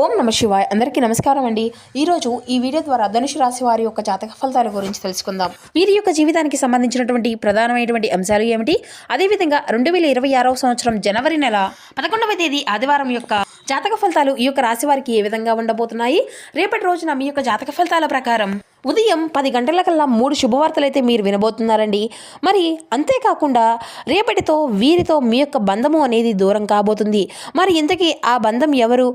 ఓం నమ శివాయ. అందరికీ నమస్కారం అండి. ఈరోజు ఈ వీడియో ద్వారా ధనుసు రాశి వారి యొక్క జాతక ఫలితాల గురించి తెలుసుకుందాం. వీరి యొక్క జీవితానికి సంబంధించినటువంటి ప్రధానమైనటువంటి అంశాలు ఏమిటి, అదేవిధంగా 2026వ సంవత్సరం జనవరి నెల 11వ తేదీ ఆదివారం యొక్క జాతక ఫలితాలు ఈ యొక్క రాశి వారికి ఏ విధంగా ఉండబోతున్నాయి. రేపటి రోజున మీ యొక్క జాతక ఫలితాల ప్రకారం ఉదయం 10 గంటలకల్లా 3 శుభవార్తలు అయితే మీరు వినబోతున్నారండి. మరి అంతేకాకుండా రేపటితో వీరితో మీ యొక్క బంధము అనేది దూరం కాబోతుంది. మరి ఇంతకీ ఆ బంధం ఎవరు,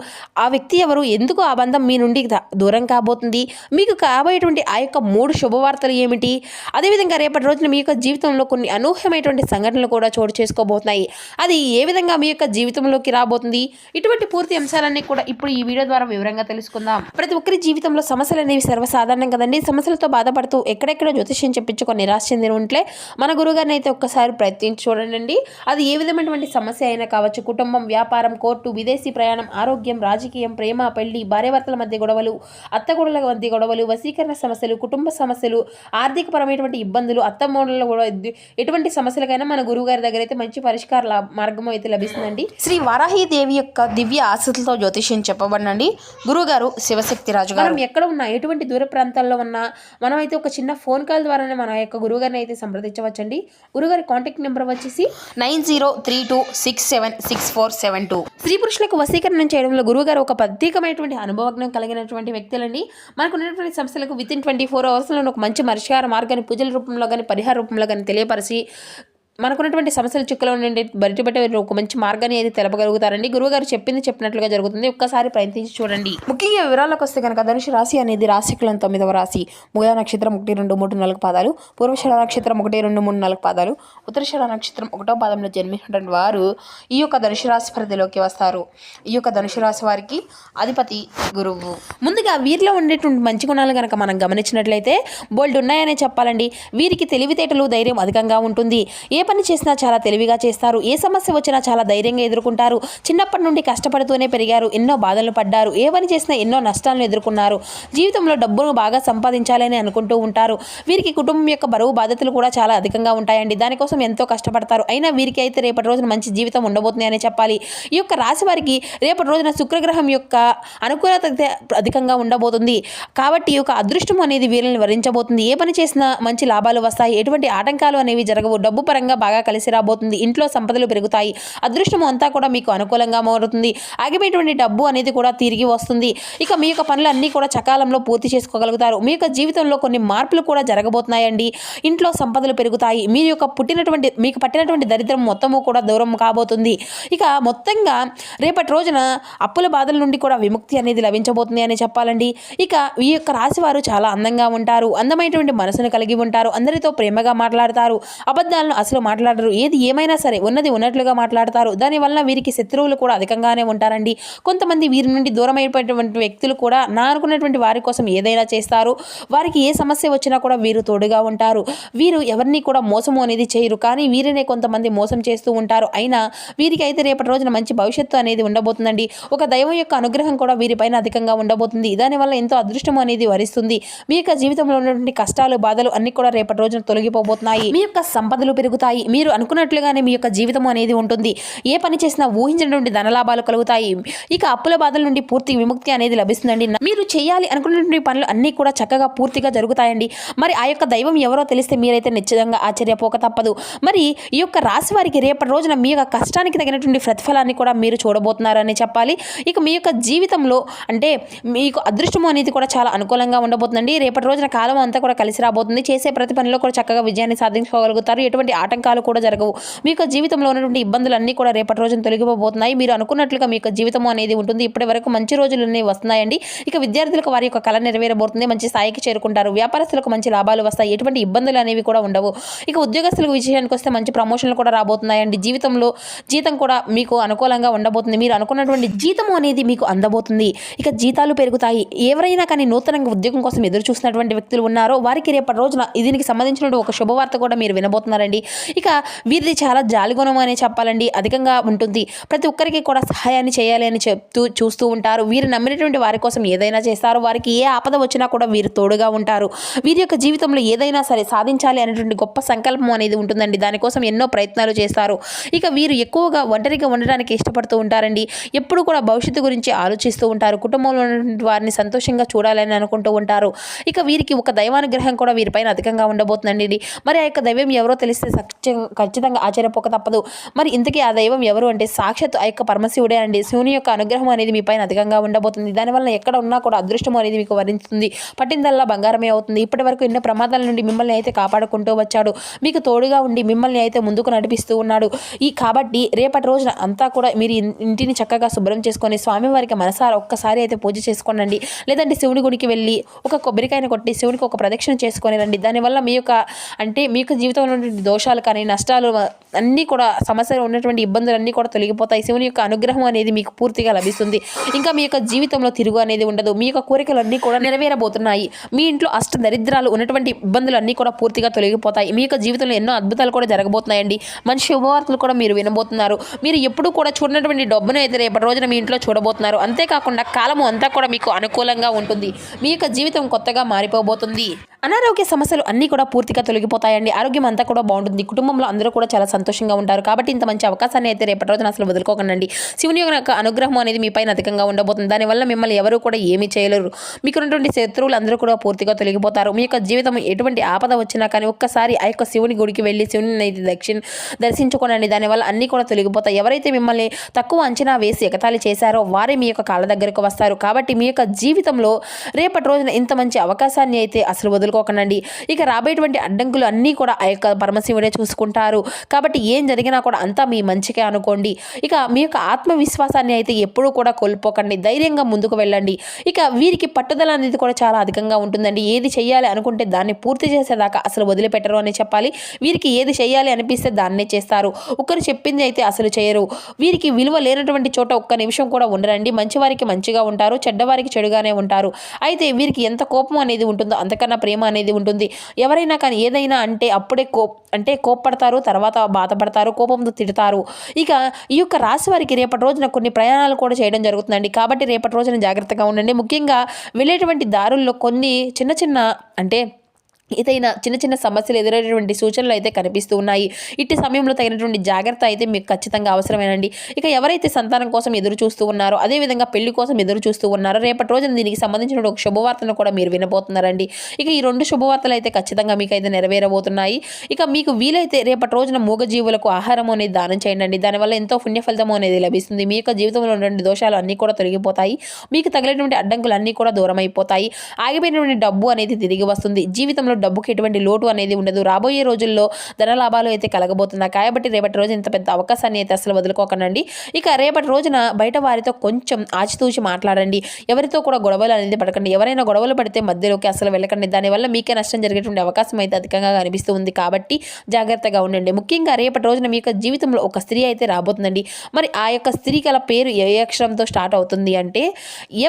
ఆ వ్యక్తి ఎవరు, ఎందుకు ఆ బంధం మీ నుండి దూరం కాబోతుంది, మీకు కాబోయేటువంటి ఆ యొక్క 3 శుభవార్తలు ఏమిటి, అదేవిధంగా రేపటి రోజున మీ యొక్క జీవితంలో కొన్ని అనూహ్యమైనటువంటి సంఘటనలు కూడా చోటు చేసుకోబోతున్నాయి. అది ఏ విధంగా మీ యొక్క జీవితంలోకి రాబోతుంది, ఇటువంటి పూర్తి అంశాలన్నీ కూడా ఇప్పుడు ఈ వీడియో ద్వారా వివరంగా తెలుసుకుందాం. ప్రతి ఒక్కరి జీవితంలో సమస్యలు అనేవి సర్వసాధారణం కదండి. సమస్యలతో బాధపడుతూ ఎక్కడెక్కడ జ్యోతిష్యం చెప్పించుకొని నిరాశ చెంది ఉంటే మన గురుగారిని అయితే ఒక్కసారి ప్రయత్నించి చూడండి. అది ఏ విధమైనటువంటి సమస్య అయినా కావచ్చు. కుటుంబం, వ్యాపారం, కోర్టు, విదేశీ ప్రయాణం, ఆరోగ్యం, రాజకీయం, ప్రేమ, పెళ్లి, భార్యాభర్తల మధ్య గొడవలు, అత్తగొడల మధ్య గొడవలు, వశీకరణ సమస్యలు, కుటుంబ సమస్యలు, ఆర్థికపరమైనటువంటి ఇబ్బందులు, అత్తమూడల కూడా ఎటువంటి సమస్యలకైనా మన గురుగారి దగ్గర అయితే మంచి పరిష్కార మార్గం అయితే లభిస్తుందండి. శ్రీ వారాహి దేవి యొక్క దివ్య ఆశీస్సులతో జ్యోతిష్యం చెప్పబడినండి గురుగారు శివశక్తి రాజు గారు. మనం ఎక్కడ ఉన్నా, ఎటువంటి దూర ప్రాంతాల్లో ఉన్నా, మనం అయితే ఒక చిన్న ఫోన్ కాల్ ద్వారానే మన యొక్క గురుగారిని అయితే సంప్రదించవచ్చండి. గురుగారి కాంటాక్ట్ నెంబర్ వచ్చేసి 9032676472. స్త్రీ పురుషులకు వశీకరణ చేయడంలో గురుగారు ఒక ప్రత్యేకమైనటువంటి అనుభవజ్ఞం కలిగినటువంటి వ్యక్తులండి. మనకు ఉన్నటువంటి సమస్యలకు వితిన్ 24 అవర్స్లో ఒక మంచి పరిష్కార మార్గాన్ని పూజల రూపంలో కానీ పరిహార రూపంలో కానీ తెలియపరిచి మనకున్నటువంటి సమస్యల చిక్కులో నుండి బయటపడే ఒక మంచి మార్గాన్ని అయితే తెలపగలుగుతారండి. గురువుగారు చెప్పినట్లుగా జరుగుతుంది. ఒక్కసారి ప్రయత్నించి చూడండి. ముఖ్యంగా వివరాలకు వస్తే కనుక ధనుసు రాశి అనేది రాశికులం 9వ రాశి. మూల నక్షత్రం 1, 2, 3, 4 పాదాలు, పూర్వషాఢ నక్షత్రం 1, 2, 3, 4 పాదాలు, ఉత్తరాషాఢ నక్షత్రం 1వ పాదంలో జన్మించినటువంటి వారు ఈ యొక్క ధనుసు రాశి పరిధిలోకి వస్తారు. ఈ యొక్క ధనుసు రాశి వారికి అధిపతి గురువు. ముందుగా వీరిలో ఉండేటువంటి మంచి గుణాలు కనుక మనం గమనించినట్లయితే బోల్డ్ ఉన్నాయనే చెప్పాలండి. వీరికి తెలివితేటలు, ధైర్యం అధికంగా ఉంటుంది. ఏ పని చేసినా చాలా తెలివిగా చేస్తారు. ఏ సమస్య వచ్చినా చాలా ధైర్యంగా ఎదుర్కొంటారు. చిన్నప్పటి నుండి కష్టపడుతూనే పెరిగారు. ఎన్నో బాధలు పడ్డారు. ఏ పని చేసినా ఎన్నో నష్టాలను ఎదుర్కొన్నారు. జీవితంలో డబ్బును బాగా సంపాదించాలని అనుకుంటూ ఉంటారు. వీరికి కుటుంబం యొక్క బరువు బాధ్యతలు కూడా చాలా అధికంగా ఉంటాయండి. దానికోసం ఎంతో కష్టపడతారు. అయినా వీరికి అయితే రేపటి రోజున మంచి జీవితం ఉండబోతుంది అని చెప్పాలి. ఈ యొక్క రాశి వారికి రేపటి రోజున శుక్రగ్రహం యొక్క అనుకూలత అధికంగా ఉండబోతుంది. కాబట్టి ఈ యొక్క అదృష్టం అనేది వీరిని వరించబోతుంది. ఏ పని చేసినా మంచి లాభాలు వస్తాయి. ఎటువంటి ఆటంకాలు అనేవి జరగవు. డబ్బు పరంగా బాగా కలిసి రాబోతుంది. ఇంట్లో సంపదలు పెరుగుతాయి. అదృష్టం అంతా కూడా మీకు అనుకూలంగా మారుతుంది. ఆగిపోయినటువంటి డబ్బు అనేది కూడా తిరిగి వస్తుంది. ఇక మీ యొక్క పనులు అన్నీ కూడా సకాలంలో పూర్తి చేసుకోగలుగుతారు. మీ యొక్క జీవితంలో కొన్ని మార్పులు కూడా జరగబోతున్నాయండి. ఇంట్లో సంపదలు పెరుగుతాయి. మీకు పట్టినటువంటి దరిద్రం మొత్తము కూడా దూరం కాబోతుంది. ఇక మొత్తంగా రేపటి రోజున అప్పుల బాధల నుండి కూడా విముక్తి అనేది లభించబోతుంది అని చెప్పాలండి. ఇక ఈ యొక్క రాశి వారు చాలా అందంగా ఉంటారు. అందమైనటువంటి మనసును కలిగి ఉంటారు. అందరితో ప్రేమగా మాట్లాడతారు. అబద్ధాలను అసలు మాట్లాడరు. ఏది ఏమైనా సరే ఉన్నది ఉన్నట్లుగా మాట్లాడతారు. దానివల్ల వీరికి శత్రువులు కూడా అధికంగానే ఉంటారండి. కొంతమంది వీరి నుండి దూరం అయిపోయినటువంటి వ్యక్తులు కూడా నా అనుకున్నటువంటి వారి కోసం ఏదైనా చేస్తారు. వారికి ఏ సమస్య వచ్చినా కూడా వీరు తోడుగా ఉంటారు. వీరు ఎవరిని కూడా మోసము అనేది చేయరు. కానీ వీరినే కొంతమంది మోసం చేస్తూ ఉంటారు. అయినా వీరికి అయితే రేపటి రోజున మంచి భవిష్యత్తు అనేది ఉండబోతుందండి. ఒక దైవం యొక్క అనుగ్రహం కూడా వీరిపైన అధికంగా ఉండబోతుంది. దానివల్ల ఎంతో అదృష్టం అనేది వరిస్తుంది. మీ యొక్క జీవితంలో ఉన్నటువంటి కష్టాలు, బాధలు అన్ని కూడా రేపటి రోజున తొలగిపోబోతున్నాయి. మీ యొక్క సంపదలు పెరుగుతాయి. మీరు అనుకున్నట్లుగానే మీ యొక్క జీవితం అనేది ఉంటుంది. ఏ పని చేసినా ఊహించినటువంటి ధనలాభాలు కలుగుతాయి. ఇక అప్పుల బాధల నుండి పూర్తి విముక్తి అనేది లభిస్తుందండి. మీరు చేయాలి అనుకున్నటువంటి పనులు అన్నీ కూడా చక్కగా పూర్తిగా జరుగుతాయండి. మరి ఆ యొక్క దైవం ఎవరో తెలిస్తే మీరైతే నిశ్చితంగా ఆశ్చర్యపోక తప్పదు. మరి ఈ యొక్క రాశి వారికి రేపటి రోజున మీ యొక్క కష్టానికి తగినటువంటి ప్రతిఫలాన్ని కూడా మీరు చూడబోతున్నారని చెప్పాలి. ఇక మీ యొక్క జీవితంలో అంటే మీకు అదృష్టం అనేది కూడా చాలా అనుకూలంగా ఉండబోతుందండి. రేపటి రోజున కాలం అంతా కూడా కలిసి రాబోతుంది. చేసే ప్రతి పనిలో కూడా చక్కగా విజయాన్ని సాధించుకోగలుగుతారు. ఎటువంటి ఆటంకాలు కూడా జరగవు. మీ యొక్క జీవితంలో ఉన్నటువంటి ఇబ్బందులన్నీ కూడా రేపటి రోజున తొలగిపోబోతున్నాయి. మీరు అనుకున్నట్లుగా మీ యొక్క జీవితం అనేది ఉంటుంది. ఇప్పటి వరకు మంచి రోజులు వస్తున్నాయండి. ఇక విద్యార్థులకు వారి యొక్క కళ నెరవేరబోతుంది. మంచి స్థాయికి చేరుకుంటారు. వ్యాపారస్తులకు మంచి లాభాలు వస్తాయి. ఎటువంటి ఇబ్బందులు అనేవి కూడా ఉండవు. ఇక ఉద్యోగస్తులకు విషయానికి వస్తే మంచి ప్రమోషన్లు కూడా రాబోతున్నాయండి. జీవితంలో జీతం కూడా మీకు అనుకూలంగా ఉండబోతుంది. మీరు అనుకున్నటువంటి జీతం అనేది మీకు అందబోతుంది. ఇక జీతాలు పెరుగుతాయి. ఎవరైనా కానీ నూతనంగా ఉద్యోగం కోసం ఎదురు చూసినటువంటి వ్యక్తులు ఉన్నారో వారికి రేపటి రోజున దీనికి సంబంధించిన ఒక శుభవార్త కూడా మీరు వినబోతున్నారండి. ఇక వీరిది చాలా జాలిగుణం అనే చెప్పాలండి, అధికంగా ఉంటుంది. ప్రతి ఒక్కరికి కూడా సహాయాన్ని చేయాలి అని చూస్తూ ఉంటారు. వీరు నమ్మినటువంటి వారి కోసం ఏదైనా చేస్తారు. వారికి ఏ ఆపద వచ్చినా కూడా వీరు తోడుగా ఉంటారు. వీరి యొక్క జీవితంలో ఏదైనా సరే సాధించాలి అనేటువంటి గొప్ప సంకల్పం అనేది ఉంటుందండి. దానికోసం ఎన్నో ప్రయత్నాలు చేస్తారు. ఇక వీరు ఎక్కువగా ఒంటరిగా ఉండడానికి ఇష్టపడుతూ ఉంటారండి. ఎప్పుడు కూడా భవిష్యత్తు గురించి ఆలోచిస్తూ ఉంటారు. కుటుంబంలో ఉన్నటువంటి వారిని సంతోషంగా చూడాలని అనుకుంటూ ఉంటారు. ఇక వీరికి ఒక దైవానుగ్రహం కూడా వీరిపైన అధికంగా ఉండబోతుందండి. మరి ఆ యొక్క దైవం ఎవరో తెలిస్తే ఖచ్చితంగా ఆశ్చర్యపోక తప్పదు. మరి ఇంతకీ ఆ దైవం ఎవరు అంటే సాక్షాత్ ఆ యొక్క పరమశివుడే అండి. శివుని యొక్క అనుగ్రహం అనేది మీ పైన అధికంగా ఉండబోతుంది. దానివల్ల ఎక్కడ ఉన్నా కూడా అదృష్టం అనేది మీకు వరించుతుంది. పట్టిందల్లా బంగారమే అవుతుంది. ఇప్పటి వరకు ఎన్నో ప్రమాదాల నుండి మిమ్మల్ని అయితే కాపాడుకుంటూ వచ్చాడు. మీకు తోడుగా ఉండి మిమ్మల్ని అయితే ముందుకు నడిపిస్తూ ఉన్నాడు. కాబట్టి రేపటి రోజున అంతా కూడా మీరు ఇంటిని చక్కగా శుభ్రం చేసుకొని స్వామివారికి మనసారా ఒక్కసారి అయితే పూజ చేసుకోనండి. లేదంటే శివుని గుడికి వెళ్ళి ఒక కొబ్బరికాయను కొట్టి శివునికి ఒక ప్రదక్షిణ చేసుకొని రండి. దానివల్ల మీ యొక్క జీవితంలో ఉన్నటువంటి దోషాలు కానీ నష్టాలు అన్నీ కూడా సమస్యలు ఉన్నటువంటి ఇబ్బందులన్నీ కూడా తొలగిపోతాయి. శివుని యొక్క అనుగ్రహం అనేది మీకు పూర్తిగా లభిస్తుంది. ఇంకా మీ యొక్క జీవితంలో తిరుగు అనేది ఉండదు. మీ యొక్క కోరికలన్నీ కూడా నెరవేరబోతున్నాయి. మీ ఇంట్లో అష్ట దరిద్రాలు ఉన్నటువంటి ఇబ్బందులు అన్నీ కూడా పూర్తిగా తొలగిపోతాయి. మీ యొక్క జీవితంలో ఎన్నో అద్భుతాలు కూడా జరగబోతున్నాయండి. మంచి శుభవార్తలు కూడా మీరు వినబోతున్నారు. మీరు ఎప్పుడు కూడా చూడనటువంటి డబ్బును అయితే రేపటి రోజున మీ ఇంట్లో చూడబోతున్నారు. అంతేకాకుండా కాలము అంతా కూడా మీకు అనుకూలంగా ఉంటుంది. మీ యొక్క జీవితం కొత్తగా మారిపోబోతుంది. అనారోగ్య సమస్యలు అన్నీ కూడా పూర్తిగా తొలగిపోతాయండి. ఆరోగ్యం అంతా కూడా బాగుంటుంది. కుటుంబంలో అందరూ కూడా చాలా సంతోషంగా ఉంటారు. కాబట్టి ఇంత మంచి అవకాశాన్ని అయితే రేపటి రోజున అసలు వదులుకోకండి. శివుని యొక్క అనుగ్రహం అనేది మీ పైన అధికంగా ఉండబోతుంది. దానివల్ల మిమ్మల్ని ఎవరు కూడా ఏమీ చేయలేరు. మీకు ఉన్నటువంటి శత్రువులు అందరూ కూడా పూర్తిగా తొలగిపోతారు. మీ యొక్క జీవితం ఎటువంటి ఆపద వచ్చినా కానీ ఒక్కసారి ఆ యొక్క శివుని గుడికి వెళ్ళి శివుని అయితే దర్శించుకోనండి. దానివల్ల అన్నీ కూడా తొలగిపోతాయి. ఎవరైతే మిమ్మల్ని తక్కువ అంచనా వేసి ఎగతాళి చేశారో వారే మీ యొక్క కాళ్ళ దగ్గరకు వస్తారు. కాబట్టి మీ యొక్క జీవితంలో రేపటి రోజున ఇంత మంచి అవకాశాన్ని అయితే అసలు వదులుకోకండి. ఇక రాబోయేటువంటి అడ్డంకులు అన్నీ కూడా ఆ యొక్క పరమశివుడే చూసుకుంటారు. కాబట్టి ఏం జరిగినా కూడా అంతా మీ మంచికే అనుకోండి. ఇక మీ యొక్క ఆత్మవిశ్వాసాన్ని అయితే ఎప్పుడూ కూడా కోల్పోకండి. ధైర్యంగా ముందుకు వెళ్ళండి. ఇక వీరికి పట్టుదల అనేది కూడా చాలా అధికంగా ఉంటుందండి. ఏది చేయాలి అనుకుంటే దాన్ని పూర్తి చేసేదాకా అసలు వదిలిపెట్టరు అని చెప్పాలి. వీరికి ఏది చేయాలి అనిపిస్తే దాన్నే చేస్తారు. ఒకరు చెప్పింది అయితే అసలు చేయరు. వీరికి విలువ లేనటువంటి చోట ఒక్క నిమిషం కూడా ఉండరండి. మంచివారికి మంచిగా ఉంటారు, చెడ్డవారికి చెడుగానే ఉంటారు. అయితే వీరికి ఎంత కోపం అనేది ఉంటుందో అంతకన్నా ప్రేమ అనేది ఉంటుంది. ఎవరైనా కానీ ఏదైనా అంటే అప్పుడే కోప్పడతారు, తర్వాత బాధపడతారు, కోపంతో తిడతారు. ఇక ఈ యొక్క రాశి వారికి రేపటి రోజున కొన్ని ప్రయాణాలు కూడా చేయడం జరుగుతుందండి. కాబట్టి రేపటి రోజున జాగ్రత్తగా ఉండండి. ముఖ్యంగా వెళ్ళేటువంటి దారుల్లో కొన్ని చిన్న ఏదైనా చిన్న సమస్యలు ఎదురయ్యేటువంటి సూచనలు అయితే కనిపిస్తూ ఉన్నాయి. ఇట్టి సమయంలో తగినటువంటి జాగ్రత్త అయితే మీకు ఖచ్చితంగా అవసరమేనండి. ఇక ఎవరైతే సంతానం కోసం ఎదురు చూస్తూ ఉన్నారో, అదేవిధంగా పెళ్లి కోసం ఎదురు చూస్తూ ఉన్నారో రేపటి రోజున దీనికి సంబంధించిన ఒక శుభవార్తను కూడా మీరు వినబోతున్నారండి. ఇక ఈ 2 శుభవార్తలు అయితే ఖచ్చితంగా మీకు అయితే నెరవేరబోతున్నాయి. ఇక మీకు వీలైతే రేపటి రోజున మూగజీవులకు ఆహారం అనేది దానం చేయండి. దానివల్ల ఎంతో పుణ్య ఫలితం అనేది లభిస్తుంది. మీ యొక్క జీవితంలో ఉన్నటువంటి దోషాలు అన్నీ కూడా తొలగిపోతాయి. మీకు తగిలినటువంటి అడ్డంకులు అన్నీ కూడా దూరం అయిపోతాయి. ఆగిపోయినటువంటి డబ్బు అనేది తిరిగి వస్తుంది. జీవితంలో డబ్బుకి ఎటువంటి లోటు అనేది ఉండదు. రాబోయే రోజుల్లో ధన లాభాలు అయితే కలగబోతున్నాయి. కాబట్టి రేపటి రోజు ఇంత పెద్ద అవకాశాన్ని అయితే అసలు వదులుకోకండి. ఇక రేపటి రోజున బయట వారితో కొంచెం ఆచితూచి మాట్లాడండి. ఎవరితో కూడా గొడవలు అనేది పడకండి. ఎవరైనా గొడవలు పడితే మధ్యలోకి అసలు వెళ్ళకండి. దానివల్ల మీకే నష్టం జరిగేటువంటి అవకాశం అయితే అధికంగా కనిపిస్తూ ఉంది. కాబట్టి జాగ్రత్తగా ఉండండి. ముఖ్యంగా రేపటి రోజున మీ యొక్క జీవితంలో ఒక స్త్రీ అయితే రాబోతుందండి. మరి ఆ యొక్క స్త్రీ గల పేరు ఏ అక్షరంతో స్టార్ట్ అవుతుంది అంటే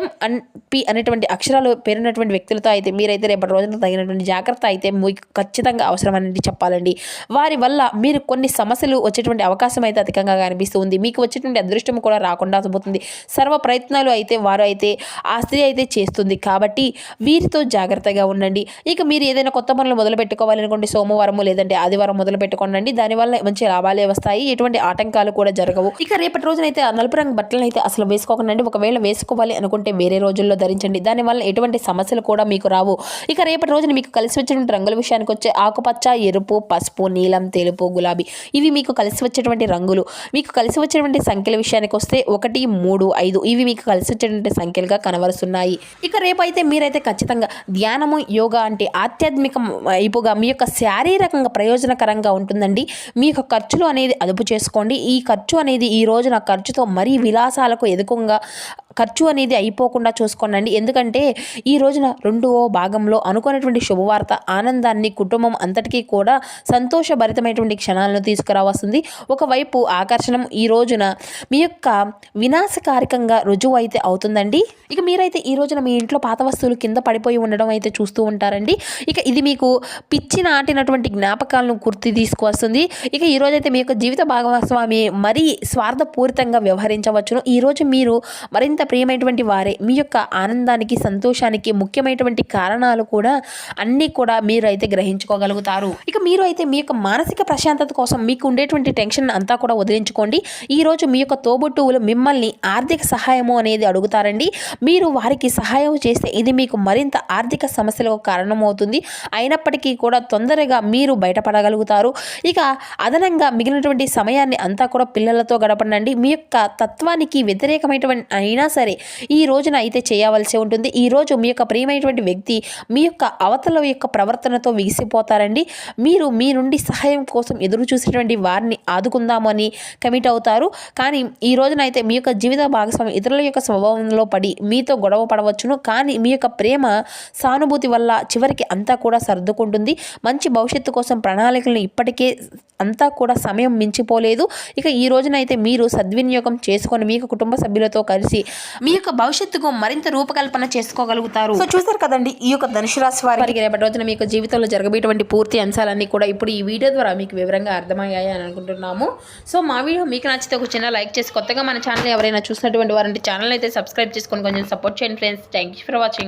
M&P అనేటువంటి అక్షరాలు పేరున్నటువంటి వ్యక్తులతో అయితే మీరైతే రేపటి రోజున తగినటువంటి జాగ్రత్త అయితే మీకు ఖచ్చితంగా అవసరం అనేది చెప్పాలండి. వారి వల్ల మీరు కొన్ని సమస్యలు వచ్చేటువంటి అవకాశం అయితే అధికంగా కనిపిస్తుంది. మీకు వచ్చేటువంటి అదృష్టం కూడా రాకుండా పోతుంది. సర్వ ప్రయత్నాలు అయితే వారు అయితే ఆ స్త్రీ అయితే చేస్తుంది. కాబట్టి వీరితో జాగ్రత్తగా ఉండండి. ఇక మీరు ఏదైనా కొత్త పనులు మొదలు పెట్టుకోవాలనుకోండి, సోమవారము లేదంటే ఆదివారం మొదలు పెట్టుకోండి. దానివల్ల మంచి లాభాలే వస్తాయి. ఎటువంటి ఆటంకాలు కూడా జరగవు. ఇక రేపటి రోజునైతే నలుపు రంగు బట్టలు అయితే అసలు వేసుకోకండి. ఒకవేళ వేసుకోవాలి అనుకుంటే వేరే రోజుల్లో ధరించండి. దానివల్ల ఎటువంటి సమస్యలు కూడా మీకు రావు. ఇక రేపటి రోజున మీకు కలిసి వచ్చినటువంటి రంగుల విషయానికి వచ్చే ఆకుపచ్చ, ఎరుపు, పసుపు, నీలం, తెలుపు, గులాబీ ఇవి మీకు కలిసి వచ్చేటువంటి రంగులు. మీకు కలిసి వచ్చేటువంటి సంఖ్యల విషయానికి వస్తే 1, 3, 5 ఇవి మీకు కలిసి వచ్చేటువంటి సంఖ్యలుగా కనబరుస్తున్నాయి. ఇక రేపైతే మీరైతే ఖచ్చితంగా ధ్యానము, యోగా అంటే ఆధ్యాత్మిక వైపుగా మీ యొక్క శారీరకంగా ప్రయోజనకరంగా ఉంటుందండి. మీ యొక్క ఖర్చులు అనేది అదుపు చేసుకోండి. ఈ ఖర్చు అనేది ఈ రోజున ఖర్చుతో మరీ విలాసాలకు ఖర్చు అనేది అయిపోకుండా చూసుకోండి. ఎందుకంటే ఈ రోజున రెండో భాగంలో అనుకున్నటువంటి శుభవార్త ఆనందాన్ని కుటుంబం అంతటికీ కూడా సంతోషభరితమైనటువంటి క్షణాలను తీసుకురావస్తుంది. ఒకవైపు ఆకర్షణం ఈ రోజున మీ యొక్క వినాశకారికంగా రుజువు అయితే అవుతుందండి. ఇక మీరైతే ఈ రోజున మీ ఇంట్లో పాత వస్తువులు కింద పడిపోయి ఉండడం అయితే చూస్తూ ఉంటారండి. ఇక ఇది మీకు పిచ్చి నాటినటువంటి జ్ఞాపకాలను గుర్తు తీసుకువస్తుంది. ఇక ఈ రోజైతే మీ యొక్క జీవిత భాగస్వామి మరీ స్వార్థపూరితంగా వ్యవహరించవచ్చును. ఈరోజు మీరు మరింత ప్రియమైనటువంటి వారే మీ యొక్క ఆనందానికి సంతోషానికి ముఖ్యమైనటువంటి కారణాలు కూడా అన్నీ కూడా మీరు అయితే గ్రహించుకోగలుగుతారు. ఇక మీరు అయితే మీ యొక్క మానసిక ప్రశాంతత కోసం మీకు ఉండేటువంటి టెన్షన్ అంతా కూడా వదిలించుకోండి. ఈరోజు మీ యొక్క తోబుట్టువులు మిమ్మల్ని ఆర్థిక సహాయము అనేది అడుగుతారండి. మీరు వారికి సహాయం చేస్తే ఇది మీకు మరింత ఆర్థిక సమస్యలకు కారణమవుతుంది. అయినప్పటికీ కూడా తొందరగా మీరు బయటపడగలుగుతారు. ఇక అదనంగా మిగిలినటువంటి సమయాన్ని అంతా కూడా పిల్లలతో గడపండి. మీ యొక్క తత్వానికి వ్యతిరేకమైనటువంటి అయినా సరే ఈ రోజున అయితే చేయవలసి ఉంటుంది. ఈరోజు మీ యొక్క ప్రియమైనటువంటి వ్యక్తి మీ యొక్క అవతల యొక్క ప్రవర్తనతో విగిసిపోతారండి. మీరు మీ నుండి సహాయం కోసం ఎదురు చూసేటువంటి వారిని ఆదుకుందామని కమిట్ అవుతారు. కానీ ఈ రోజున అయితే మీ యొక్క జీవిత భాగస్వామి ఇతరుల యొక్క స్వభావంలో పడి మీతో గొడవ పడవచ్చును. కానీ మీ యొక్క ప్రేమ సానుభూతి వల్ల చివరికి అంతా కూడా సర్దుకుంటుంది. మంచి భవిష్యత్తు కోసం ప్రణాళికలను ఇప్పటికే అంతా కూడా సమయం మించిపోలేదు. ఇక ఈ రోజునైతే మీరు సద్వినియోగం చేసుకొని మీ యొక్క కుటుంబ సభ్యులతో కలిసి మీ యొక్క భవిష్యత్తుకు మరింత రూపకల్పన చేసుకోగలుగుతారు. సో చూసారు కదండి, ఈ యొక్క ధనుసు రాశి వారికి రేపటి రోజున మీ యొక్క జీవితంలో జరగబోయేటువంటి పూర్తి అంశాలన్నీ కూడా ఇప్పుడు ఈ వీడియో ద్వారా మీకు వివరంగా అర్థమయ్యాయి అని అనుకుంటున్నాము. సో మా వీడియో మీకు నచ్చితే ఒక చిన్న లైక్ చేసి కొత్తగా మన ఛానల్ ఎవరైనా చూసినటువంటి వారంటే ఛానల్ అయితే సబ్స్క్రైబ్ చేసుకొని కొంచెం సపోర్ట్ చేయండి friends. Thank you for watching.